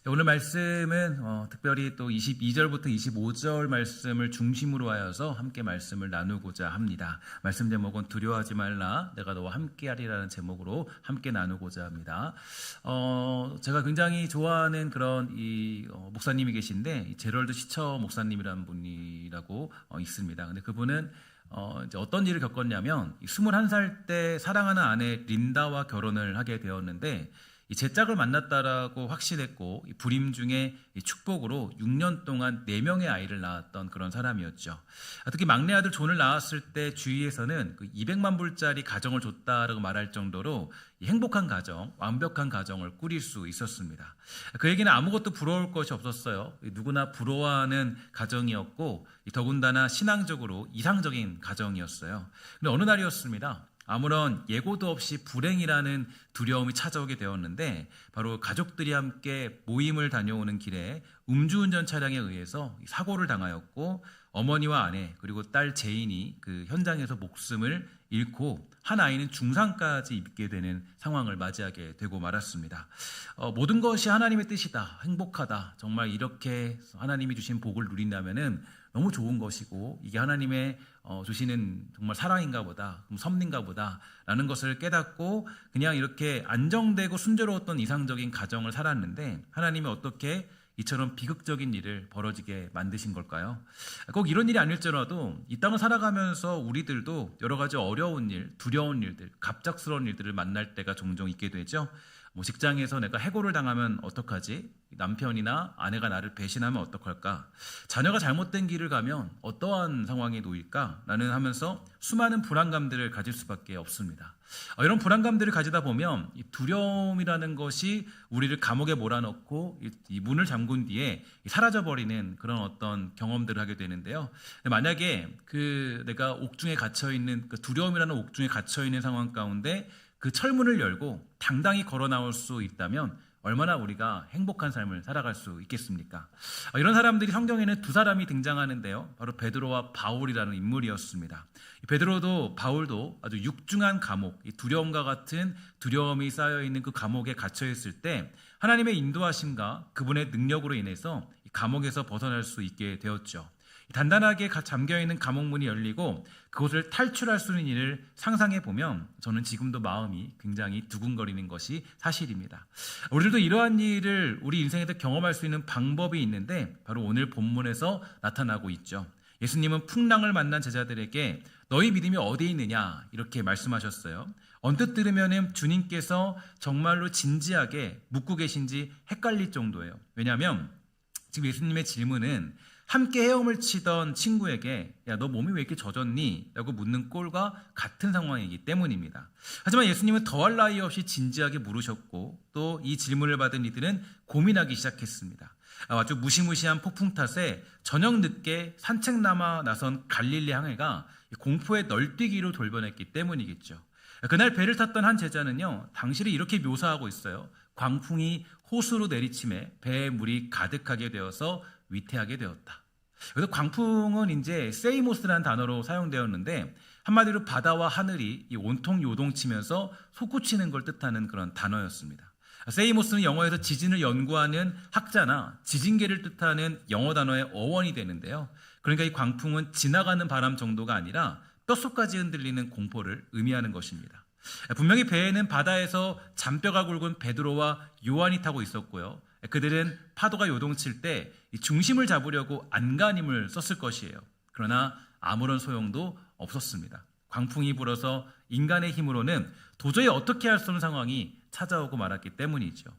오늘 말씀은 특별히 또 22절부터 25절 말씀을 중심으로 하여서 함께 말씀을 나누고자 합니다. 말씀 제목은 두려워하지 말라 내가 너와 함께하리라는 제목으로 함께 나누고자 합니다. 제가 굉장히 좋아하는 그런 목사님이 계신데 제럴드 시처 목사님이라는 분이라고 있습니다. 근데 그분은 이제 어떤 일을 겪었냐면 21살 때 사랑하는 아내 린다와 결혼을 하게 되었는데 이 제 짝을 만났다라고 확신했고 이 불임 중에 이 축복으로 6년 동안 4명의 아이를 낳았던 그런 사람이었죠. 특히 막내 아들 존을 낳았을 때 주위에서는 그 200만 불짜리 가정을 줬다라고 말할 정도로 행복한 가정, 완벽한 가정을 꾸릴 수 있었습니다. 그에게는 아무것도 부러울 것이 없었어요. 누구나 부러워하는 가정이었고 더군다나 신앙적으로 이상적인 가정이었어요. 근데 어느 날이었습니다. 아무런 예고도 없이 불행이라는 두려움이 찾아오게 되었는데 바로 가족들이 함께 모임을 다녀오는 길에 음주운전 차량에 의해서 사고를 당하였고 어머니와 아내 그리고 딸 제인이 그 현장에서 목숨을 잃고 한 아이는 중상까지 입게 되는 상황을 맞이하게 되고 말았습니다. 모든 것이 하나님의 뜻이다, 행복하다, 정말 이렇게 하나님이 주신 복을 누린다면은 너무 좋은 것이고 이게 하나님의 주시는 정말 사랑인가 보다, 섭리인가 보다 라는 것을 깨닫고 그냥 이렇게 안정되고 순조로웠던 이상적인 가정을 살았는데 하나님이 어떻게 이처럼 비극적인 일을 벌어지게 만드신 걸까요? 꼭 이런 일이 아닐지라도 이 땅을 살아가면서 우리들도 여러 가지 어려운 일, 두려운 일들, 갑작스러운 일들을 만날 때가 종종 있게 되죠. 직장에서 내가 해고를 당하면 어떡하지? 남편이나 아내가 나를 배신하면 어떡할까? 자녀가 잘못된 길을 가면 어떠한 상황에 놓일까? 라는 하면서 수많은 불안감들을 가질 수밖에 없습니다. 이런 불안감들을 가지다 보면 이 두려움이라는 것이 우리를 감옥에 몰아넣고 이 문을 잠근 뒤에 사라져버리는 그런 어떤 경험들을 하게 되는데요. 만약에 내가 옥중에 갇혀있는 그 두려움이라는 옥중에 갇혀있는 상황 가운데 그 철문을 열고 당당히 걸어 나올 수 있다면 얼마나 우리가 행복한 삶을 살아갈 수 있겠습니까? 이런 사람들이 성경에는 두 사람이 등장하는데요. 바로 베드로와 바울이라는 인물이었습니다. 베드로도 바울도 아주 육중한 감옥, 이 두려움과 같은 두려움이 쌓여있는 그 감옥에 갇혀있을 때 하나님의 인도하심과 그분의 능력으로 인해서 이 감옥에서 벗어날 수 있게 되었죠. 단단하게 잠겨있는 감옥문이 열리고 그곳을 탈출할 수 있는 일을 상상해 보면 저는 지금도 마음이 굉장히 두근거리는 것이 사실입니다. 우리들도 이러한 일을 우리 인생에서 경험할 수 있는 방법이 있는데 바로 오늘 본문에서 나타나고 있죠. 예수님은 풍랑을 만난 제자들에게 너희 믿음이 어디에 있느냐 이렇게 말씀하셨어요. 언뜻 들으면 주님께서 정말로 진지하게 묻고 계신지 헷갈릴 정도예요. 왜냐하면 지금 예수님의 질문은 함께 헤엄을 치던 친구에게 야, 너 몸이 왜 이렇게 젖었니? 라고 묻는 꼴과 같은 상황이기 때문입니다. 하지만 예수님은 더할 나위 없이 진지하게 물으셨고 또 이 질문을 받은 이들은 고민하기 시작했습니다. 아주 무시무시한 폭풍 탓에 저녁 늦게 산책남아 나선 갈릴리 항해가 공포에 널뛰기로 돌변했기 때문이겠죠. 그날 배를 탔던 한 제자는요, 당시를 이렇게 묘사하고 있어요. 광풍이 호수로 내리침에 배에 물이 가득하게 되어서 위태하게 되었다. 그래서 광풍은 이제 세이모스라는 단어로 사용되었는데 한마디로 바다와 하늘이 온통 요동치면서 솟구치는 걸 뜻하는 그런 단어였습니다. 세이모스는 영어에서 지진을 연구하는 학자나 지진계를 뜻하는 영어 단어의 어원이 되는데요. 그러니까 이 광풍은 지나가는 바람 정도가 아니라 뼛속까지 흔들리는 공포를 의미하는 것입니다. 분명히 배에는 바다에서 잔뼈가 굵은 베드로와 요한이 타고 있었고요. 그들은 파도가 요동칠 때 중심을 잡으려고 안간힘을 썼을 것이에요. 그러나 아무런 소용도 없었습니다. 광풍이 불어서 인간의 힘으로는 도저히 어떻게 할 수 없는 상황이 찾아오고 말았기 때문이죠.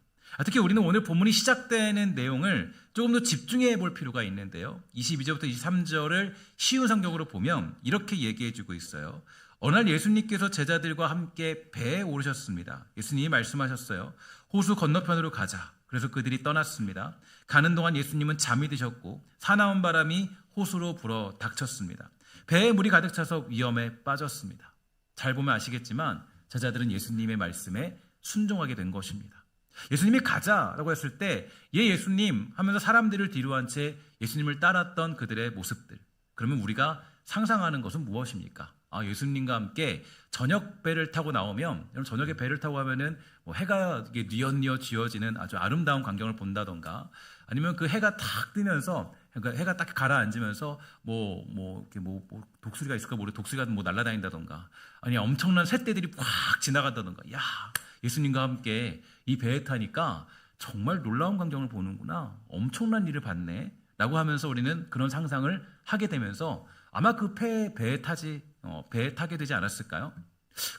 특히 우리는 오늘 본문이 시작되는 내용을 조금 더 집중해 볼 필요가 있는데요. 22절부터 23절을 쉬운 성경으로 보면 이렇게 얘기해 주고 있어요. 어느 날 예수님께서 제자들과 함께 배에 오르셨습니다. 예수님이 말씀하셨어요. 호수 건너편으로 가자. 그래서 그들이 떠났습니다. 가는 동안 예수님은 잠이 드셨고 사나운 바람이 호수로 불어 닥쳤습니다. 배에 물이 가득 차서 위험에 빠졌습니다. 잘 보면 아시겠지만 제자들은 예수님의 말씀에 순종하게 된 것입니다. 예수님이 가자라고 했을 때 예 예수님 하면서 사람들을 뒤로한 채 예수님을 따랐던 그들의 모습들. 그러면 우리가 상상하는 것은 무엇입니까? 예수님과 함께 저녁 배를 타고 나오면, 여러분 저녁에 배를 타고 가면은 뭐 해가 이게 뉘엿뉘엿 지어지는 아주 아름다운 광경을 본다던가, 아니면 그 해가 탁 뜨면서, 그러니까 해가 딱 가라앉으면서 이렇게 독수리가 있을까 모르 독수리가 뭐 날아다닌다던가, 아니 엄청난 쇳대들이 확 지나간다던가, 야 예수님과 함께 이 배에 타니까 정말 놀라운 광경을 보는구나, 엄청난 일을 봤네 라고 하면서 우리는 그런 상상을 하게 되면서 아마 그 배에 타게 되지 않았을까요?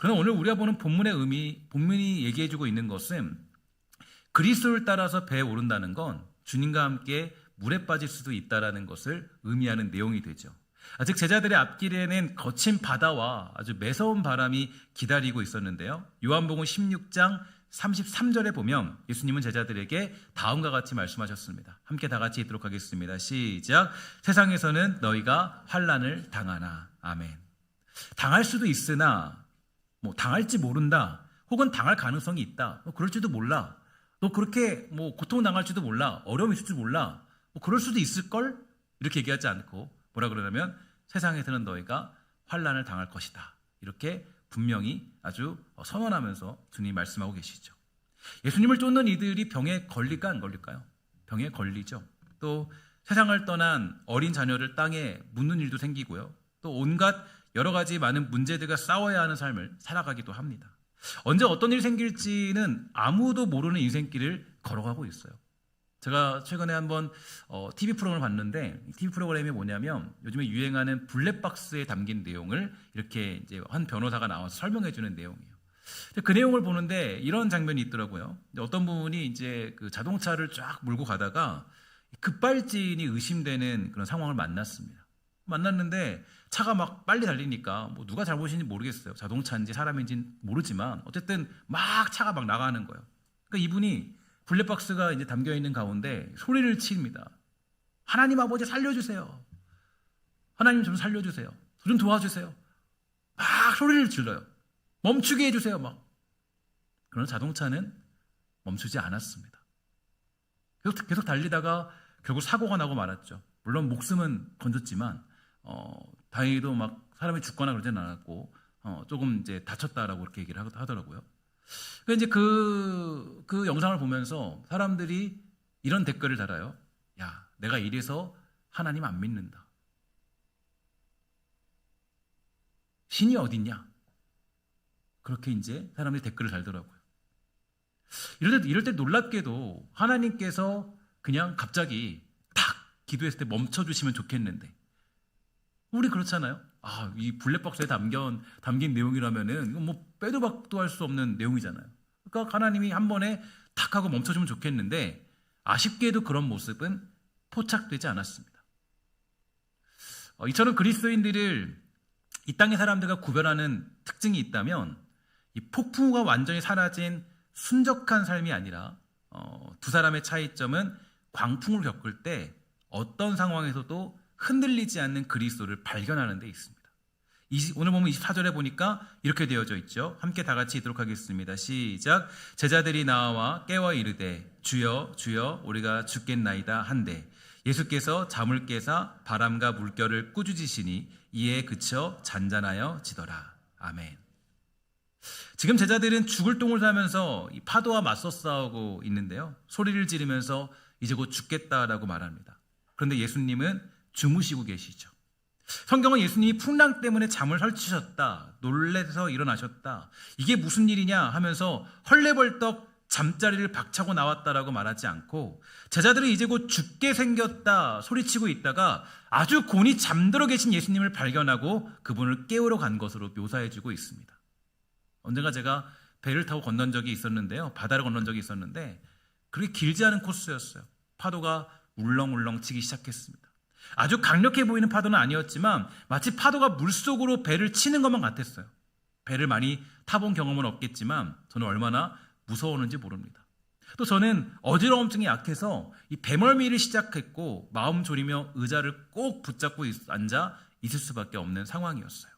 그러나 오늘 우리가 보는 본문의 의미, 본문이 얘기해주고 있는 것은 그리스도를 따라서 배에 오른다는 건 주님과 함께 물에 빠질 수도 있다는 것을 의미하는 내용이 되죠. 즉 제자들의 앞길에는 거친 바다와 아주 매서운 바람이 기다리고 있었는데요. 요한복음 16장 33절에 보면 예수님은 제자들에게 다음과 같이 말씀하셨습니다. 함께 다 같이 읽도록 하겠습니다. 시작. 세상에서는 너희가 환난을 당하나. 아멘. 당할 수도 있으나 당할지 모른다, 혹은 당할 가능성이 있다, 그럴지도 몰라, 너 그렇게 고통당할지도 몰라, 어려움이 있을지 몰라, 그럴 수도 있을걸, 이렇게 얘기하지 않고 뭐라 그러냐면 세상에서는 너희가 환난을 당할 것이다, 이렇게 분명히 아주 선언하면서 주님이 말씀하고 계시죠. 예수님을 쫓는 이들이 병에 걸릴까 안 걸릴까요? 병에 걸리죠. 또 세상을 떠난 어린 자녀를 땅에 묻는 일도 생기고요, 또 온갖 여러 가지 많은 문제들과 싸워야 하는 삶을 살아가기도 합니다. 언제 어떤 일이 생길지는 아무도 모르는 인생길을 걸어가고 있어요. 제가 최근에 한번 TV 프로그램을 봤는데, TV 프로그램이 뭐냐면 요즘에 유행하는 블랙박스에 담긴 내용을 이렇게 이제 한 변호사가 나와서 설명해 주는 내용이에요. 그 내용을 보는데 이런 장면이 있더라고요. 어떤 분이 이제 그 자동차를 쫙 몰고 가다가 급발진이 의심되는 그런 상황을 만났는데 차가 막 빨리 달리니까 누가 잘못인지 모르겠어요. 자동차인지 사람인지 모르지만 어쨌든 막 차가 막 나가는 거예요. 그러니까 이분이 블랙박스가 이제 담겨 있는 가운데 소리를 칩니다. 하나님 아버지 살려주세요. 하나님 좀 살려주세요. 좀 도와주세요. 막 소리를 질러요. 멈추게 해주세요. 막. 그러나 자동차는 멈추지 않았습니다. 계속 달리다가 결국 사고가 나고 말았죠. 물론 목숨은 건졌지만 다행히도 막 사람이 죽거나 그러지는 않았고 조금 이제 다쳤다라고 그렇게 얘기를 하더라고요. 그러니까 이제 그 영상을 보면서 사람들이 이런 댓글을 달아요. 야, 내가 이래서 하나님 안 믿는다. 신이 어딨냐? 그렇게 이제 사람들이 댓글을 달더라고요. 이럴 때 놀랍게도 하나님께서 그냥 갑자기 탁 기도했을 때 멈춰주시면 좋겠는데, 우리 그렇잖아요. 이 블랙박스에 담긴 내용이라면은 이거 빼도 박도 할 수 없는 내용이잖아요. 그러니까 하나님이 한 번에 탁 하고 멈춰주면 좋겠는데, 아쉽게도 그런 모습은 포착되지 않았습니다. 이처럼 그리스도인들을 이 땅의 사람들과 구별하는 특징이 있다면, 이 폭풍우가 완전히 사라진 순적한 삶이 아니라 두 사람의 차이점은 광풍을 겪을 때 어떤 상황에서도 흔들리지 않는 그리스도를 발견하는 데 있습니다. 오늘 보면 24절에 보니까 이렇게 되어져 있죠. 함께 다 같이 읽도록 하겠습니다. 시작. 제자들이 나와 깨워 이르되 주여 주여 우리가 죽겠나이다 한데 예수께서 잠을 깨사 바람과 물결을 꾸짖으시니 이에 그쳐 잔잔하여 지더라. 아멘. 지금 제자들은 죽을 똥을 싸면서 이 파도와 맞서 싸우고 있는데요, 소리를 지르면서 이제 곧 죽겠다라고 말합니다. 그런데 예수님은 주무시고 계시죠. 성경은 예수님이 풍랑 때문에 잠을 설치셨다, 놀래서 일어나셨다, 이게 무슨 일이냐 하면서 헐레벌떡 잠자리를 박차고 나왔다라고 말하지 않고, 제자들은 이제 곧 죽게 생겼다 소리치고 있다가 아주 곤히 잠들어 계신 예수님을 발견하고 그분을 깨우러 간 것으로 묘사해주고 있습니다. 언젠가 제가 배를 타고 건넌 적이 있었는데요, 바다를 건넌 적이 있었는데 그렇게 길지 않은 코스였어요. 파도가 울렁울렁 치기 시작했습니다. 아주 강력해 보이는 파도는 아니었지만 마치 파도가 물속으로 배를 치는 것만 같았어요. 배를 많이 타본 경험은 없겠지만 저는 얼마나 무서웠는지 모릅니다. 또 저는 어지러움증이 약해서 이 배멀미를 시작했고 마음 졸이며 의자를 꼭 붙잡고 앉아 있을 수밖에 없는 상황이었어요.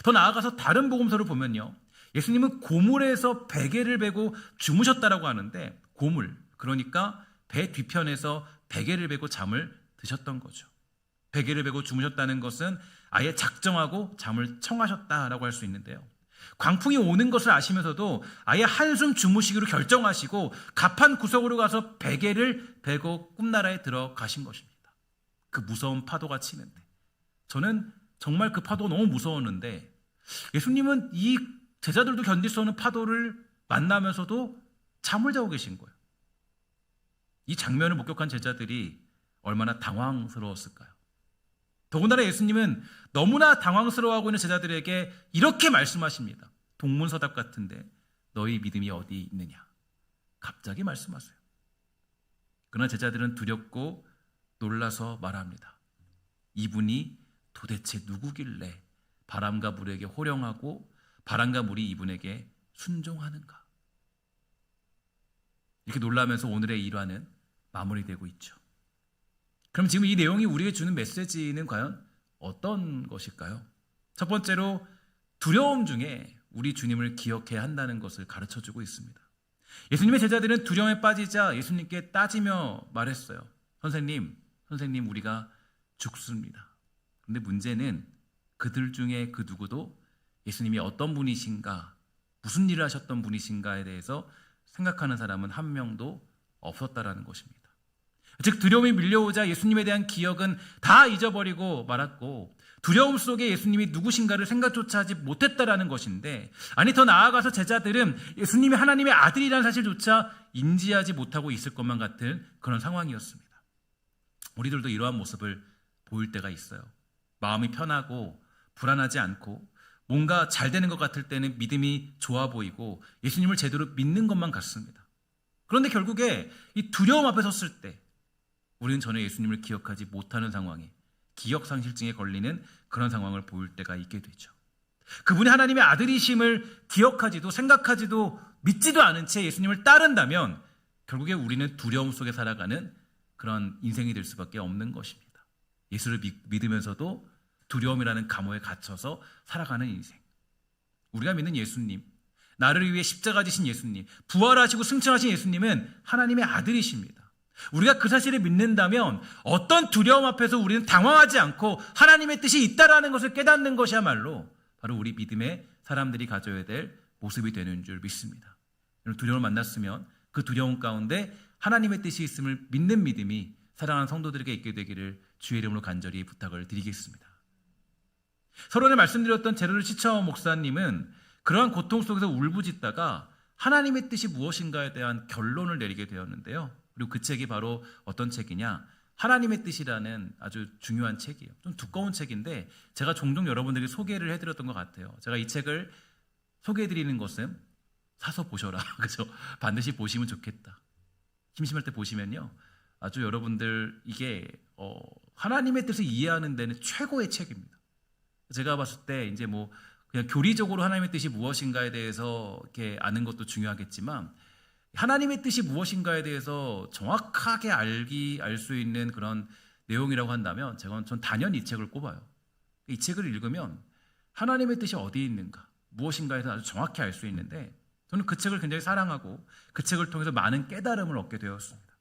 더 나아가서 다른 복음서를 보면요, 예수님은 고물에서 베개를 베고 주무셨다라고 하는데, 고물, 그러니까 배 뒤편에서 베개를 베고 잠을 드셨던 거죠. 베개를 베고 주무셨다는 것은 아예 작정하고 잠을 청하셨다라고 할 수 있는데요. 광풍이 오는 것을 아시면서도 아예 한숨 주무시기로 결정하시고 갑판 구석으로 가서 베개를 베고 꿈나라에 들어가신 것입니다. 그 무서운 파도가 치는데 저는 정말 그 파도가 너무 무서웠는데 예수님은 이 제자들도 견딜 수 없는 파도를 만나면서도 잠을 자고 계신 거예요. 이 장면을 목격한 제자들이 얼마나 당황스러웠을까요? 더군다나 예수님은 너무나 당황스러워하고 있는 제자들에게 이렇게 말씀하십니다. 동문서답 같은데 너희 믿음이 어디 있느냐? 갑자기 말씀하세요. 그러나 제자들은 두렵고 놀라서 말합니다. 이분이 도대체 누구길래 바람과 물에게 호령하고 바람과 물이 이분에게 순종하는가? 이렇게 놀라면서 오늘의 일화는 마무리되고 있죠. 그럼 지금 이 내용이 우리에게 주는 메시지는 과연 어떤 것일까요? 첫 번째로 두려움 중에 우리 주님을 기억해야 한다는 것을 가르쳐주고 있습니다. 예수님의 제자들은 두려움에 빠지자 예수님께 따지며 말했어요. 선생님 우리가 죽습니다. 그런데 문제는 그들 중에 그 누구도 예수님이 어떤 분이신가, 무슨 일을 하셨던 분이신가에 대해서 생각하는 사람은 한 명도 없었다라는 것입니다. 즉 두려움이 밀려오자 예수님에 대한 기억은 다 잊어버리고 말았고 두려움 속에 예수님이 누구신가를 생각조차 하지 못했다라는 것인데, 아니 더 나아가서 제자들은 예수님이 하나님의 아들이라는 사실조차 인지하지 못하고 있을 것만 같은 그런 상황이었습니다. 우리들도 이러한 모습을 보일 때가 있어요. 마음이 편하고 불안하지 않고 뭔가 잘 되는 것 같을 때는 믿음이 좋아 보이고 예수님을 제대로 믿는 것만 같습니다. 그런데 결국에 이 두려움 앞에 섰을 때 우리는 전혀 예수님을 기억하지 못하는 상황에, 기억상실증에 걸리는 그런 상황을 보일 때가 있게 되죠. 그분이 하나님의 아들이심을 기억하지도 생각하지도 믿지도 않은 채 예수님을 따른다면 결국에 우리는 두려움 속에 살아가는 그런 인생이 될 수밖에 없는 것입니다. 예수를 믿으면서도 두려움이라는 감옥에 갇혀서 살아가는 인생. 우리가 믿는 예수님, 나를 위해 십자가 지신 예수님, 부활하시고 승천하신 예수님은 하나님의 아들이십니다. 우리가 그 사실을 믿는다면 어떤 두려움 앞에서 우리는 당황하지 않고 하나님의 뜻이 있다라는 것을 깨닫는 것이야말로 바로 우리 믿음의 사람들이 가져야 될 모습이 되는 줄 믿습니다. 두려움을 만났으면 그 두려움 가운데 하나님의 뜻이 있음을 믿는 믿음이 사랑하는 성도들에게 있게 되기를 주의 이름으로 간절히 부탁을 드리겠습니다. 서론에 말씀드렸던 제로를 시처 목사님은 그러한 고통 속에서 울부짖다가 하나님의 뜻이 무엇인가에 대한 결론을 내리게 되었는데요. 그리고 그 책이 바로 어떤 책이냐? 하나님의 뜻이라는 아주 중요한 책이에요. 좀 두꺼운 책인데 제가 종종 여러분들에게 소개를 해드렸던 것 같아요. 제가 이 책을 소개해드리는 것은 사서 보셔라. 그죠? 반드시 보시면 좋겠다. 심심할 때 보시면요. 아주 여러분들 이게 하나님의 뜻을 이해하는 데는 최고의 책입니다. 제가 봤을 때 이제 뭐 그냥 교리적으로 하나님의 뜻이 무엇인가에 대해서 이렇게 아는 것도 중요하겠지만 하나님의 뜻이 무엇인가에 대해서 정확하게 알 수 있는 그런 내용이라고 한다면 전 단연히 이 책을 꼽아요. 이 책을 읽으면 하나님의 뜻이 어디에 있는가, 무엇인가에 대해서 아주 정확히 알 수 있는데 저는 그 책을 굉장히 사랑하고 그 책을 통해서 많은 깨달음을 얻게 되었습니다.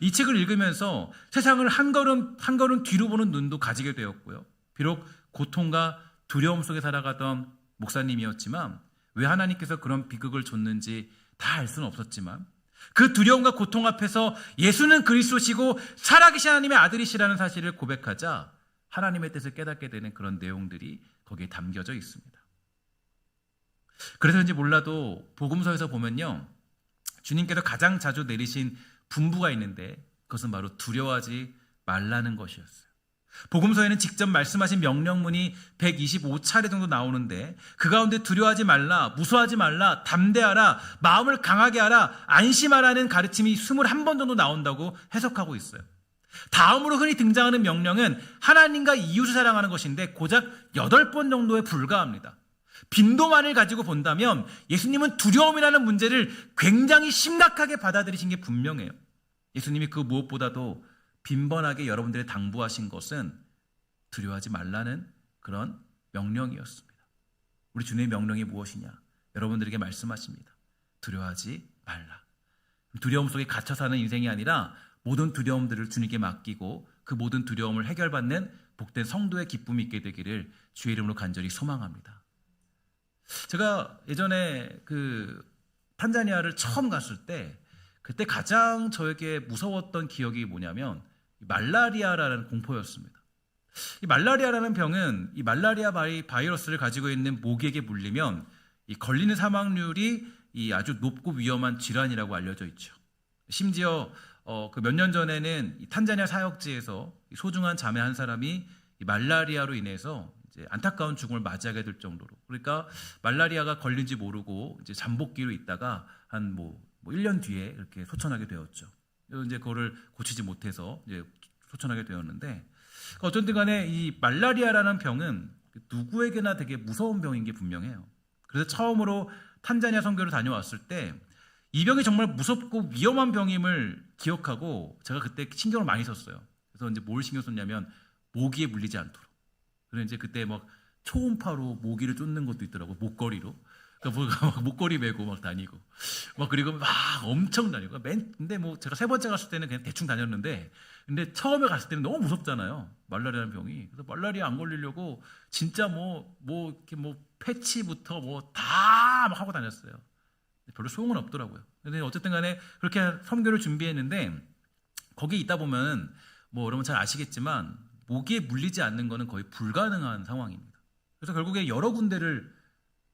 이 책을 읽으면서 세상을 한 걸음 뒤로 보는 눈도 가지게 되었고요. 비록 고통과 두려움 속에 살아가던 목사님이었지만 왜 하나님께서 그런 비극을 줬는지 다 알 수는 없었지만 그 두려움과 고통 앞에서 예수는 그리스도시고 살아계신 하나님의 아들이시라는 사실을 고백하자 하나님의 뜻을 깨닫게 되는 그런 내용들이 거기에 담겨져 있습니다. 그래서인지 몰라도 복음서에서 보면요, 주님께서 가장 자주 내리신 분부가 있는데 그것은 바로 두려워하지 말라는 것이었어요. 복음서에는 직접 말씀하신 명령문이 125차례 정도 나오는데 그 가운데 두려워하지 말라, 무서워하지 말라, 담대하라, 마음을 강하게 하라, 안심하라는 가르침이 21번 정도 나온다고 해석하고 있어요. 다음으로 흔히 등장하는 명령은 하나님과 이웃을 사랑하는 것인데 고작 8번 정도에 불과합니다. 빈도만을 가지고 본다면 예수님은 두려움이라는 문제를 굉장히 심각하게 받아들이신 게 분명해요. 예수님이 그 무엇보다도 빈번하게 여러분들의 당부하신 것은 두려워하지 말라는 그런 명령이었습니다. 우리 주님의 명령이 무엇이냐? 여러분들에게 말씀하십니다. 두려워하지 말라. 두려움 속에 갇혀 사는 인생이 아니라 모든 두려움들을 주님께 맡기고 그 모든 두려움을 해결받는 복된 성도의 기쁨이 있게 되기를 주의 이름으로 간절히 소망합니다. 제가 예전에 그 탄자니아를 처음 갔을 때 그때 가장 저에게 무서웠던 기억이 뭐냐면 말라리아라는 공포였습니다. 이 말라리아라는 병은 이 말라리아 바이러스를 가지고 있는 모기에게 물리면 이 걸리는 사망률이 이 아주 높고 위험한 질환이라고 알려져 있죠. 심지어 그 몇 년 전에는 이 탄자니아 사역지에서 소중한 자매 한 사람이 이 말라리아로 인해서 이제 안타까운 죽음을 맞이하게 될 정도로, 그러니까 말라리아가 걸린지 모르고 이제 잠복기로 있다가 한 1년 뒤에 이렇게 소천하게 되었죠. 이제 그거를 고치지 못해서 이제 소천하게 되었는데, 어쨌든 간에 이 말라리아라는 병은 누구에게나 되게 무서운 병인 게 분명해요. 그래서 처음으로 탄자니아 선교를 다녀왔을 때 이 병이 정말 무섭고 위험한 병임을 기억하고 제가 그때 신경을 많이 썼어요. 그래서 이제 뭘 신경 썼냐면 모기에 물리지 않도록. 그래서 이제 그때 막 초음파로 모기를 쫓는 것도 있더라고, 목걸이로. 그러니까 막 목걸이 메고 막 다니고, 막 그리고 막 엄청 다니고. 근데 제가 세 번째 갔을 때는 그냥 대충 다녔는데, 근데 처음에 갔을 때는 너무 무섭잖아요, 말라리아라는 병이. 그래서 말라리아 안 걸리려고 진짜 이렇게 패치부터 다 막 하고 다녔어요. 별로 소용은 없더라고요. 근데 어쨌든 간에 그렇게 선교를 준비했는데, 거기에 있다 보면 여러분 잘 아시겠지만 모기에 물리지 않는 거는 거의 불가능한 상황입니다. 그래서 결국에 여러 군데를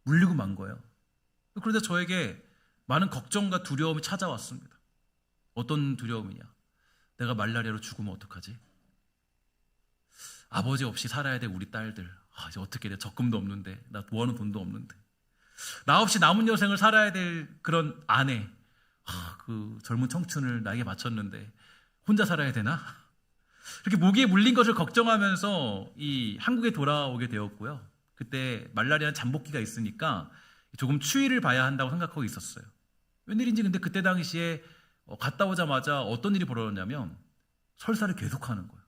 물리고 만 거예요. 그러다 저에게 많은 걱정과 두려움이 찾아왔습니다. 어떤 두려움이냐? 내가 말라리아로 죽으면 어떡하지? 아버지 없이 살아야 돼 우리 딸들. 이제 어떻게 돼? 적금도 없는데, 나 모아놓은 돈도 없는데, 나 없이 남은 여생을 살아야 될 그런 아내, 그 젊은 청춘을 나에게 바쳤는데 혼자 살아야 되나? 이렇게 모기에 물린 것을 걱정하면서 이 한국에 돌아오게 되었고요. 그때 말라리아는 잠복기가 있으니까 조금 추위를 봐야 한다고 생각하고 있었어요. 웬일인지 근데 그때 당시에 갔다 오자마자 어떤 일이 벌어졌냐면 설사를 계속하는 거예요.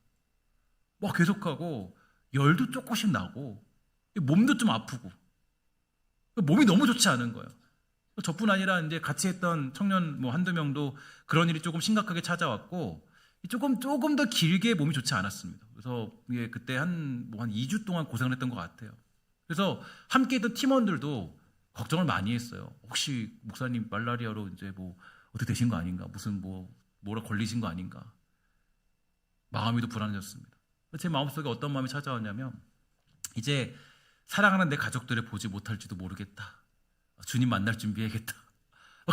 막 계속하고 열도 조금씩 나고 몸도 좀 아프고 몸이 너무 좋지 않은 거예요. 저뿐 아니라 이제 같이 했던 청년 한두 명도 그런 일이 조금 심각하게 찾아왔고, 조금 더 길게 몸이 좋지 않았습니다. 그래서 이게 그때 한 2주 동안 고생을 했던 것 같아요. 그래서 함께 했던 팀원들도 걱정을 많이 했어요. 혹시 목사님 말라리아로 이제 어떻게 되신 거 아닌가? 무슨 뭐라 걸리신 거 아닌가? 마음이 더 불안해졌습니다. 제 마음속에 어떤 마음이 찾아왔냐면, 이제 사랑하는 내 가족들을 보지 못할지도 모르겠다. 주님 만날 준비해야겠다.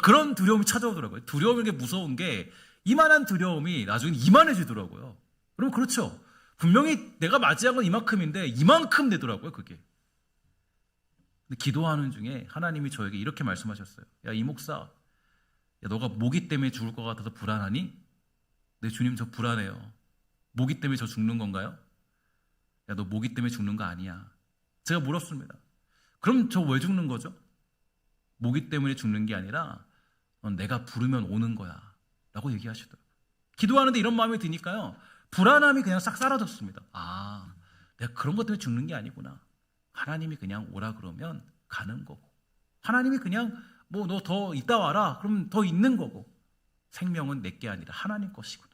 그런 두려움이 찾아오더라고요. 두려움이 게 무서운 게 이만한 두려움이 나중에 이만해지더라고요. 여러분 그렇죠? 분명히 내가 맞이한 건 이만큼인데 이만큼 되더라고요, 그게. 근데 기도하는 중에 하나님이 저에게 이렇게 말씀하셨어요. 야, 이 목사, 너가 모기 때문에 죽을 것 같아서 불안하니? 네, 주님 저 불안해요. 모기 때문에 저 죽는 건가요? 야, 너 모기 때문에 죽는 거 아니야. 제가 물었습니다. 그럼 저 왜 죽는 거죠? 모기 때문에 죽는 게 아니라 넌 내가 부르면 오는 거야 라고 얘기하시더라고요. 기도하는데 이런 마음이 드니까요, 불안함이 그냥 싹 사라졌습니다. 내가 그런 것 때문에 죽는 게 아니구나. 하나님이 그냥 오라 그러면 가는 거고, 하나님이 그냥 너 더 있다 와라 그럼 더 있는 거고, 생명은 내게 아니라 하나님 것이구나.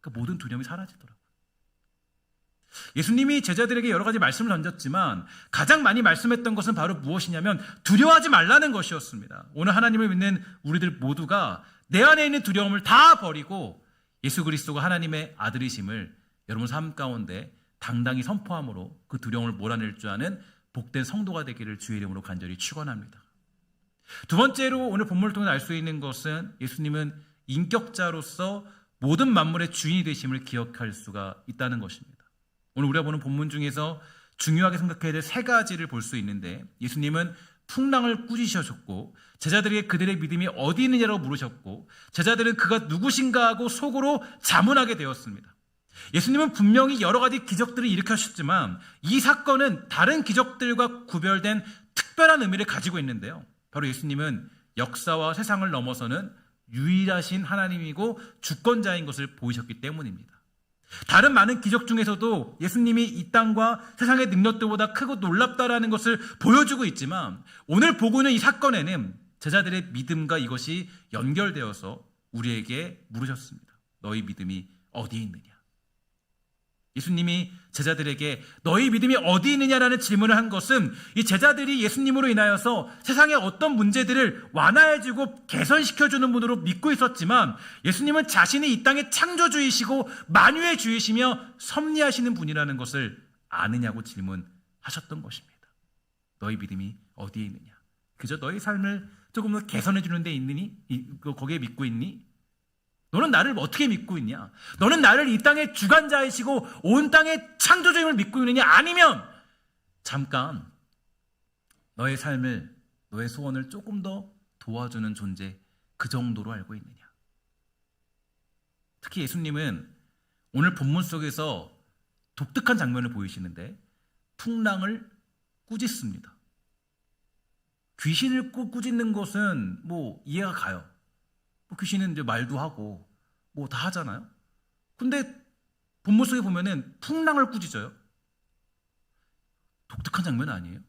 그러니까 모든 두려움이 사라지더라고요. 예수님이 제자들에게 여러 가지 말씀을 던졌지만 가장 많이 말씀했던 것은 바로 무엇이냐면 두려워하지 말라는 것이었습니다. 오늘 하나님을 믿는 우리들 모두가 내 안에 있는 두려움을 다 버리고 예수 그리스도가 하나님의 아들이심을 여러분 삶 가운데 당당히 선포함으로 그 두려움을 몰아낼 줄 아는 복된 성도가 되기를 주의 이름으로 간절히 축원합니다. 두 번째로 오늘 본문을 통해 알 수 있는 것은 예수님은 인격자로서 모든 만물의 주인이 되심을 기억할 수가 있다는 것입니다. 오늘 우리가 보는 본문 중에서 중요하게 생각해야 될 세 가지를 볼 수 있는데, 예수님은 풍랑을 꾸짖으셨고 제자들에게 그들의 믿음이 어디 있느냐라고 물으셨고 제자들은 그가 누구신가 하고 속으로 자문하게 되었습니다. 예수님은 분명히 여러 가지 기적들을 일으켰지만 이 사건은 다른 기적들과 구별된 특별한 의미를 가지고 있는데요, 바로 예수님은 역사와 세상을 넘어서는 유일하신 하나님이고 주권자인 것을 보이셨기 때문입니다. 다른 많은 기적 중에서도 예수님이 이 땅과 세상의 능력들보다 크고 놀랍다라는 것을 보여주고 있지만 오늘 보고 있는 이 사건에는 제자들의 믿음과 이것이 연결되어서 우리에게 물으셨습니다. 너희 믿음이 어디에 있느냐? 예수님이 제자들에게 너희 믿음이 어디 있느냐라는 질문을 한 것은 이 제자들이 예수님으로 인하여서 세상의 어떤 문제들을 완화해주고 개선시켜주는 분으로 믿고 있었지만, 예수님은 자신이 이 땅의 창조주이시고 만유의 주이시며 섭리하시는 분이라는 것을 아느냐고 질문하셨던 것입니다. 너희 믿음이 어디에 있느냐? 그저 너희 삶을 조금 더 개선해 주는 데 있느니? 거기에 믿고 있니? 너는 나를 어떻게 믿고 있냐? 너는 나를 이 땅의 주관자이시고 온 땅의 창조주임을 믿고 있느냐? 아니면 잠깐 너의 삶을, 너의 소원을 조금 더 도와주는 존재, 그 정도로 알고 있느냐? 특히 예수님은 오늘 본문 속에서 독특한 장면을 보이시는데 풍랑을 꾸짖습니다. 귀신을 꾸짖는 것은 뭐 이해가 가요. 귀신은 이제 말도 하고 뭐 다 하잖아요. 근데 본문 속에 보면은 풍랑을 꾸짖어요. 독특한 장면 아니에요?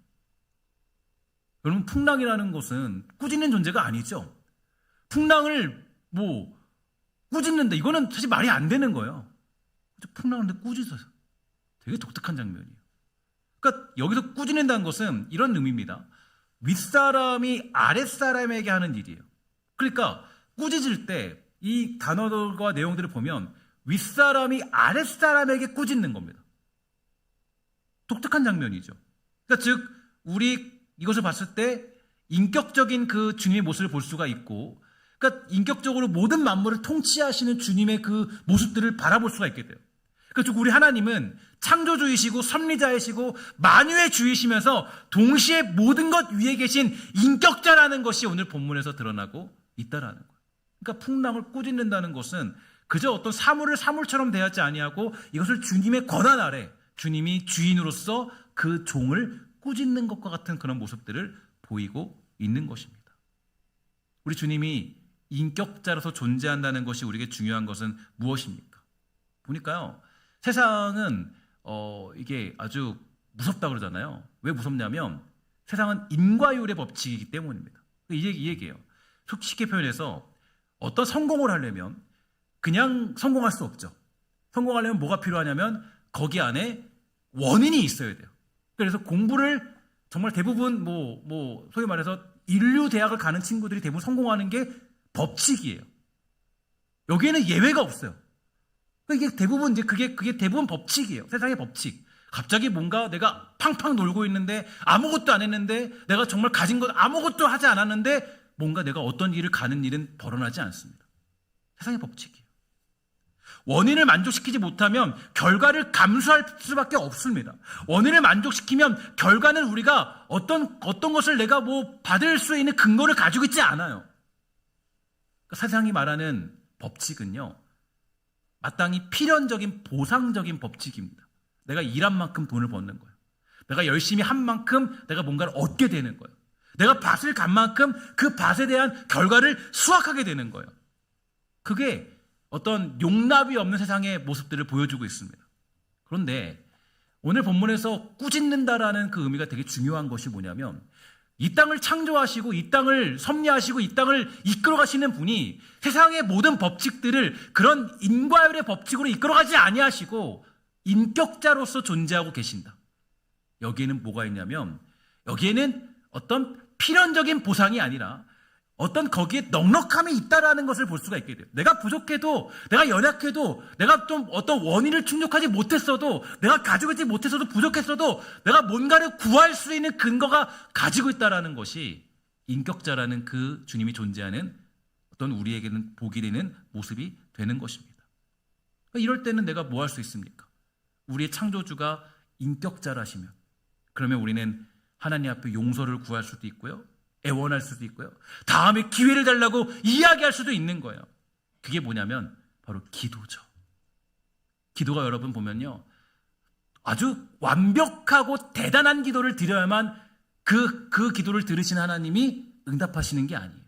여러분, 풍랑이라는 것은 꾸짖는 존재가 아니죠. 풍랑을 뭐 꾸짖는다, 이거는 사실 말이 안 되는 거예요. 풍랑을 꾸짖어요. 되게 독특한 장면이에요. 그러니까 여기서 꾸짖는다는 것은 이런 의미입니다. 윗사람이 아랫사람에게 하는 일이에요. 그러니까 꾸짖을 때 이 단어들과 내용들을 보면 윗사람이 아랫사람에게 꾸짖는 겁니다. 독특한 장면이죠. 그러니까 즉 우리 이것을 봤을 때 인격적인 그 주님의 모습을 볼 수가 있고, 그러니까 인격적으로 모든 만물을 통치하시는 주님의 그 모습들을 바라볼 수가 있게 돼요. 그러니까 즉 우리 하나님은 창조주이시고 섭리자이시고 만유의 주이시면서 동시에 모든 것 위에 계신 인격자라는 것이 오늘 본문에서 드러나고 있다라는 거예요. 그러니까 풍랑을 꾸짖는다는 것은 그저 어떤 사물을 사물처럼 대하지 아니하고 이것을 주님의 권한 아래 주님이 주인으로서 그 종을 꾸짖는 것과 같은 그런 모습들을 보이고 있는 것입니다. 우리 주님이 인격자로서 존재한다는 것이 우리에게 중요한 것은 무엇입니까? 보니까요, 세상은 이게 아주 무섭다 그러잖아요. 왜 무섭냐면 세상은 인과율의 법칙이기 때문입니다. 이 얘기예요. 쉽게 표현해서 어떤 성공을 하려면 그냥 성공할 수 없죠. 성공하려면 뭐가 필요하냐면 거기 안에 원인이 있어야 돼요. 그래서 공부를 정말 대부분 소위 말해서 인류 대학을 가는 친구들이 대부분 성공하는 게 법칙이에요. 여기에는 예외가 없어요. 이게 대부분 이제 그게 대부분 법칙이에요. 세상의 법칙. 갑자기 뭔가 내가 팡팡 놀고 있는데 아무것도 안 했는데 내가 정말 가진 것 아무것도 하지 않았는데 뭔가 내가 어떤 일을 가는 일은 벌어나지 않습니다. 세상의 법칙이에요. 원인을 만족시키지 못하면 결과를 감수할 수밖에 없습니다. 원인을 만족시키면 결과는 우리가 어떤 것을 내가 받을 수 있는 근거를 가지고 있지 않아요. 그러니까 세상이 말하는 법칙은요, 마땅히 필연적인 보상적인 법칙입니다. 내가 일한 만큼 돈을 버는 거예요. 내가 열심히 한 만큼 내가 뭔가를 얻게 되는 거예요. 내가 밭을 간 만큼 그 밭에 대한 결과를 수확하게 되는 거예요. 그게 어떤 용납이 없는 세상의 모습들을 보여주고 있습니다. 그런데 오늘 본문에서 꾸짖는다라는 그 의미가 되게 중요한 것이 뭐냐면, 이 땅을 창조하시고 이 땅을 섭리하시고 이 땅을 이끌어 가시는 분이 세상의 모든 법칙들을 그런 인과율의 법칙으로 이끌어 가지 아니하시고 인격자로서 존재하고 계신다. 여기에는 뭐가 있냐면, 여기에는 어떤 필연적인 보상이 아니라 어떤 거기에 넉넉함이 있다라는 것을 볼 수가 있게 돼요. 내가 부족해도, 내가 연약해도, 내가 좀 어떤 원인을 충족하지 못했어도, 내가 가지고 있지 못했어도, 부족했어도 내가 뭔가를 구할 수 있는 근거가 가지고 있다라는 것이 인격자라는 그 주님이 존재하는 어떤 우리에게는 복이 되는 모습이 되는 것입니다. 이럴 때는 내가 뭐 할 수 있습니까? 우리의 창조주가 인격자라시면 그러면 우리는 하나님 앞에 용서를 구할 수도 있고요, 애원할 수도 있고요, 다음에 기회를 달라고 이야기할 수도 있는 거예요. 그게 뭐냐면 바로 기도죠. 기도가 여러분 보면요, 아주 완벽하고 대단한 기도를 드려야만 그 기도를 들으신 하나님이 응답하시는 게 아니에요.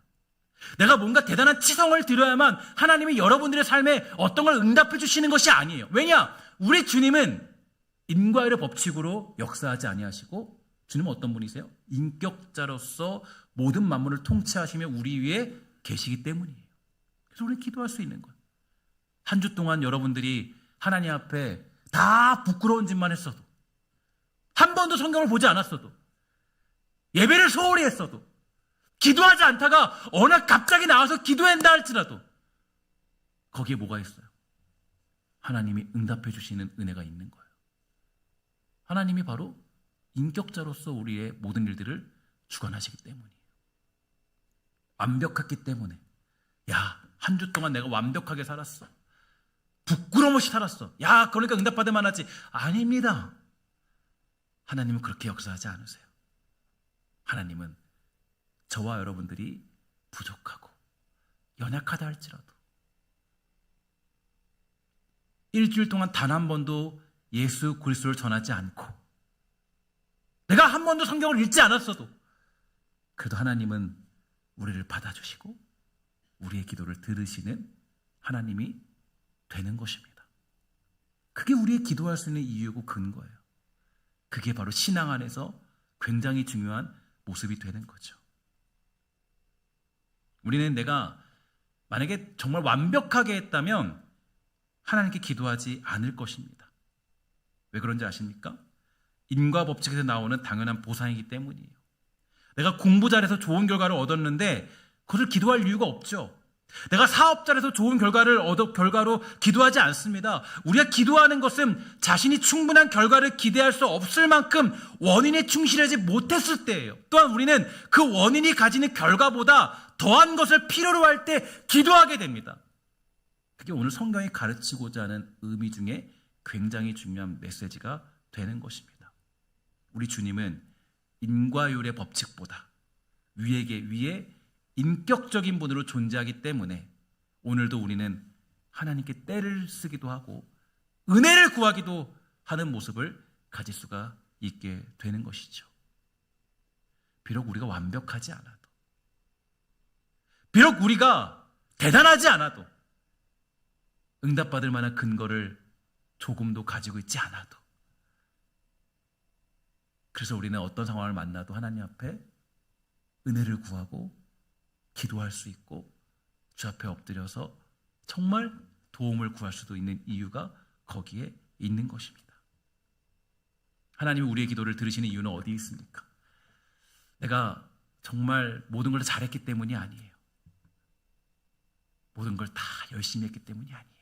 내가 뭔가 대단한 치성을 드려야만 하나님이 여러분들의 삶에 어떤 걸 응답해 주시는 것이 아니에요. 왜냐? 우리 주님은 인과율의 법칙으로 역사하지 아니하시고, 주님은 어떤 분이세요? 인격자로서 모든 만물을 통치하시며 우리 위에 계시기 때문이에요. 그래서 우리는 기도할 수 있는 거예요. 한 주 동안 여러분들이 하나님 앞에 다 부끄러운 짓만 했어도, 한 번도 성경을 보지 않았어도, 예배를 소홀히 했어도, 기도하지 않다가 어느 날 갑자기 나와서 기도한다 할지라도 거기에 뭐가 있어요? 하나님이 응답해 주시는 은혜가 있는 거예요. 하나님이 바로 인격자로서 우리의 모든 일들을 주관하시기 때문이에요. 완벽했기 때문에, 야, 한 주 동안 내가 완벽하게 살았어, 부끄러움 없이 살았어, 야, 그러니까 응답받을 만하지. 아닙니다. 하나님은 그렇게 역사하지 않으세요. 하나님은 저와 여러분들이 부족하고 연약하다 할지라도 일주일 동안 단 한 번도 예수 그리스도를 전하지 않고, 내가 한 번도 성경을 읽지 않았어도 그래도 하나님은 우리를 받아주시고 우리의 기도를 들으시는 하나님이 되는 것입니다. 그게 우리의 기도할 수 있는 이유고 근거예요. 그게 바로 신앙 안에서 굉장히 중요한 모습이 되는 거죠. 우리는 내가 만약에 정말 완벽하게 했다면 하나님께 기도하지 않을 것입니다. 왜 그런지 아십니까? 인과 법칙에서 나오는 당연한 보상이기 때문이에요. 내가 공부 잘해서 좋은 결과를 얻었는데 그것을 기도할 이유가 없죠. 내가 사업 잘해서 좋은 결과로 기도하지 않습니다. 우리가 기도하는 것은 자신이 충분한 결과를 기대할 수 없을 만큼 원인에 충실하지 못했을 때예요. 또한 우리는 그 원인이 가지는 결과보다 더한 것을 필요로 할 때 기도하게 됩니다. 그게 오늘 성경이 가르치고자 하는 의미 중에 굉장히 중요한 메시지가 되는 것입니다. 우리 주님은 인과율의 법칙보다 위에 인격적인 분으로 존재하기 때문에 오늘도 우리는 하나님께 때를 쓰기도 하고 은혜를 구하기도 하는 모습을 가질 수가 있게 되는 것이죠. 비록 우리가 완벽하지 않아도, 비록 우리가 대단하지 않아도, 응답받을 만한 근거를 조금도 가지고 있지 않아도, 그래서 우리는 어떤 상황을 만나도 하나님 앞에 은혜를 구하고 기도할 수 있고 주 앞에 엎드려서 정말 도움을 구할 수도 있는 이유가 거기에 있는 것입니다. 하나님이 우리의 기도를 들으시는 이유는 어디 있습니까? 내가 정말 모든 걸 잘했기 때문이 아니에요. 모든 걸 다 열심히 했기 때문이 아니에요.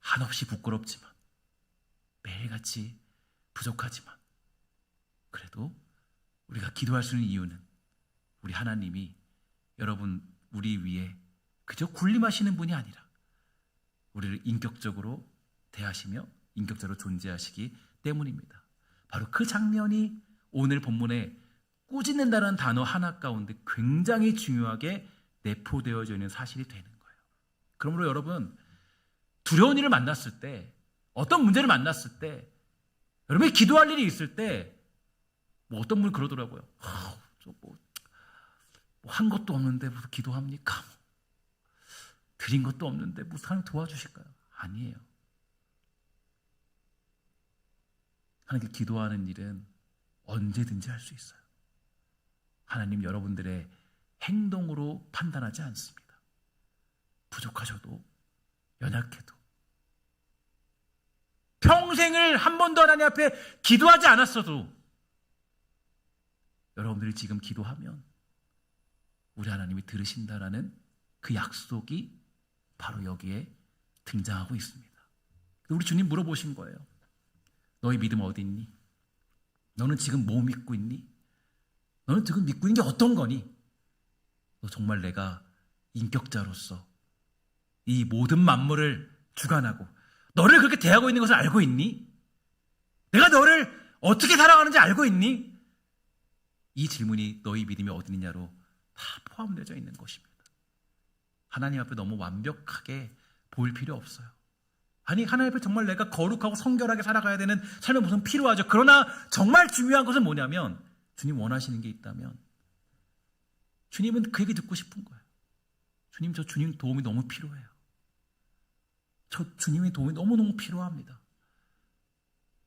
한없이 부끄럽지만, 매일같이 부족하지만, 그래도 우리가 기도할 수 있는 이유는 우리 하나님이 여러분 우리 위에 그저 군림하시는 분이 아니라 우리를 인격적으로 대하시며 인격적으로 존재하시기 때문입니다. 바로 그 장면이 오늘 본문에 꾸짖는다는 단어 하나 가운데 굉장히 중요하게 내포되어져 있는 사실이 되는 거예요. 그러므로 여러분, 두려운 일을 만났을 때, 어떤 문제를 만났을 때, 여러분이 기도할 일이 있을 때, 뭐 어떤 분이 그러더라고요. 한 것도 없는데 무슨 기도합니까? 드린 것도 없는데 무슨 하나님 도와주실까요? 아니에요. 하나님께 기도하는 일은 언제든지 할 수 있어요. 하나님 여러분들의 행동으로 판단하지 않습니다. 부족하셔도, 연약해도, 평생을 한 번도 하나님 앞에 기도하지 않았어도 여러분들이 지금 기도하면 우리 하나님이 들으신다라는 그 약속이 바로 여기에 등장하고 있습니다. 우리 주님 물어보신 거예요. 너희 믿음 어디 있니? 너는 지금 뭐 믿고 있니? 너는 지금 믿고 있는 게 어떤 거니? 너 정말 내가 인격자로서 이 모든 만물을 주관하고 너를 그렇게 대하고 있는 것을 알고 있니? 내가 너를 어떻게 사랑하는지 알고 있니? 이 질문이 너희 믿음이 어디 있느냐로 다 포함되어 있는 것입니다. 하나님 앞에 너무 완벽하게 보일 필요 없어요. 아니, 하나님 앞에 정말 내가 거룩하고 성결하게 살아가야 되는 삶의 모습은 필요하죠. 그러나 정말 중요한 것은 뭐냐면, 주님 원하시는 게 있다면 주님은 그 얘기 듣고 싶은 거예요. 주님, 저 주님 도움이 너무 필요해요. 저 주님의 도움이 너무너무 필요합니다.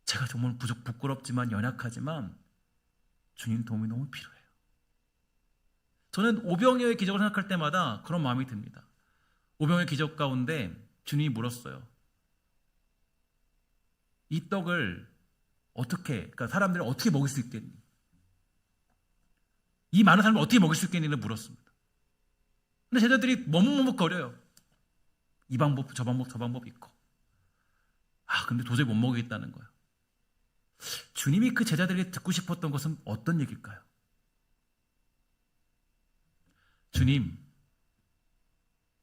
제가 정말 부끄럽지만 연약하지만 주님 도움이 너무 필요해요. 저는 오병이어의 기적을 생각할 때마다 그런 마음이 듭니다. 오병이어의 기적 가운데 주님이 물었어요. 이 떡을 그러니까 사람들을 어떻게 먹일 수 있겠니? 이 많은 사람을 어떻게 먹일 수 있겠니를 물었습니다. 근데 제자들이 머뭇머뭇거려요. 이 방법, 저 방법 있고. 근데 도저히 못 먹이겠다는 거예요. 주님이 그 제자들에게 듣고 싶었던 것은 어떤 얘기일까요?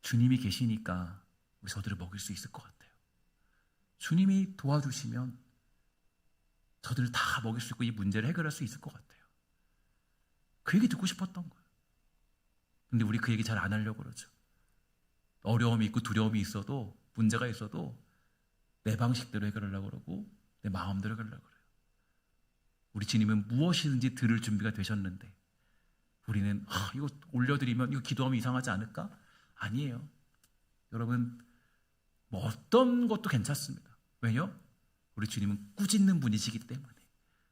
주님이 계시니까 우리 저들을 먹일 수 있을 것 같아요. 주님이 도와주시면 저들을 다 먹일 수 있고 이 문제를 해결할 수 있을 것 같아요. 그 얘기 듣고 싶었던 거예요. 근데 우리 그 얘기 잘 안 하려고 그러죠. 어려움이 있고 두려움이 있어도, 문제가 있어도 내 방식대로 해결하려고 그러고 내 마음대로 해결하려고 그래요. 우리 주님은 무엇이든지 들을 준비가 되셨는데 우리는 이거 올려드리면 이거 기도하면 이상하지 않을까? 아니에요. 여러분, 뭐 어떤 것도 괜찮습니다. 왜요? 우리 주님은 꾸짖는 분이시기 때문에,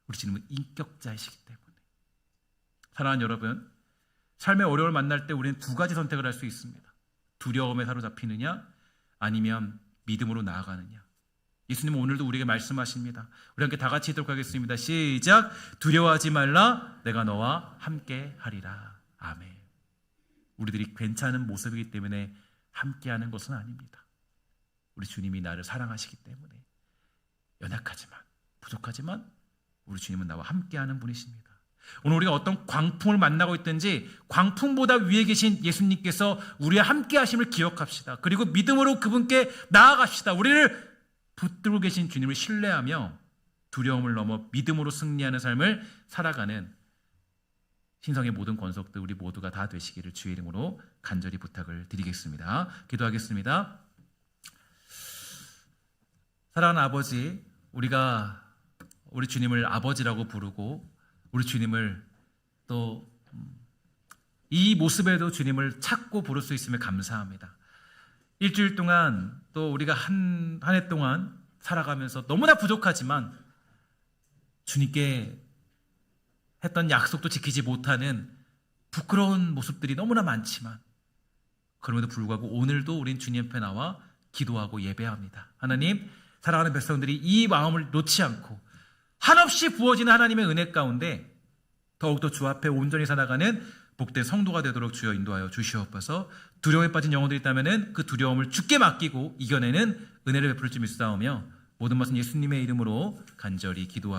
우리 주님은 인격자이시기 때문에. 사랑하는 여러분, 삶의 어려움을 만날 때 우리는 두 가지 선택을 할 수 있습니다. 두려움에 사로잡히느냐, 아니면 믿음으로 나아가느냐. 예수님은 오늘도 우리에게 말씀하십니다. 우리 함께 다 같이 읽도록 하겠습니다. 시작. 두려워하지 말라, 내가 너와 함께 하리라. 아멘. 우리들이 괜찮은 모습이기 때문에 함께하는 것은 아닙니다. 우리 주님이 나를 사랑하시기 때문에 연약하지만, 부족하지만 우리 주님은 나와 함께하는 분이십니다. 오늘 우리가 어떤 광풍을 만나고 있든지 광풍보다 위에 계신 예수님께서 우리와 함께 하심을 기억합시다. 그리고 믿음으로 그분께 나아갑시다. 우리를 붙들고 계신 주님을 신뢰하며 두려움을 넘어 믿음으로 승리하는 삶을 살아가는 신성의 모든 권속들 우리 모두가 다 되시기를 주의 이름으로 간절히 부탁을 드리겠습니다. 기도하겠습니다. 사랑하는 아버지, 우리가 우리 주님을 아버지라고 부르고 우리 주님을 또 이 모습에도 주님을 찾고 부를 수 있음에 감사합니다. 일주일 동안 또 우리가 한 해 동안 살아가면서 너무나 부족하지만 주님께 했던 약속도 지키지 못하는 부끄러운 모습들이 너무나 많지만 그럼에도 불구하고 오늘도 우린 주님 앞에 나와 기도하고 예배합니다. 하나님, 사랑하는 백성들이 이 마음을 놓지 않고 한없이 부어지는 하나님의 은혜 가운데 더욱더 주 앞에 온전히 살아가는 복된 성도가 되도록 주여 인도하여 주시옵소서. 두려움에 빠진 영혼들이 있다면 그 두려움을 주께 맡기고 이겨내는 은혜를 베풀 줄 믿사오며 모든 것은 예수님의 이름으로 간절히 기도하옵소서.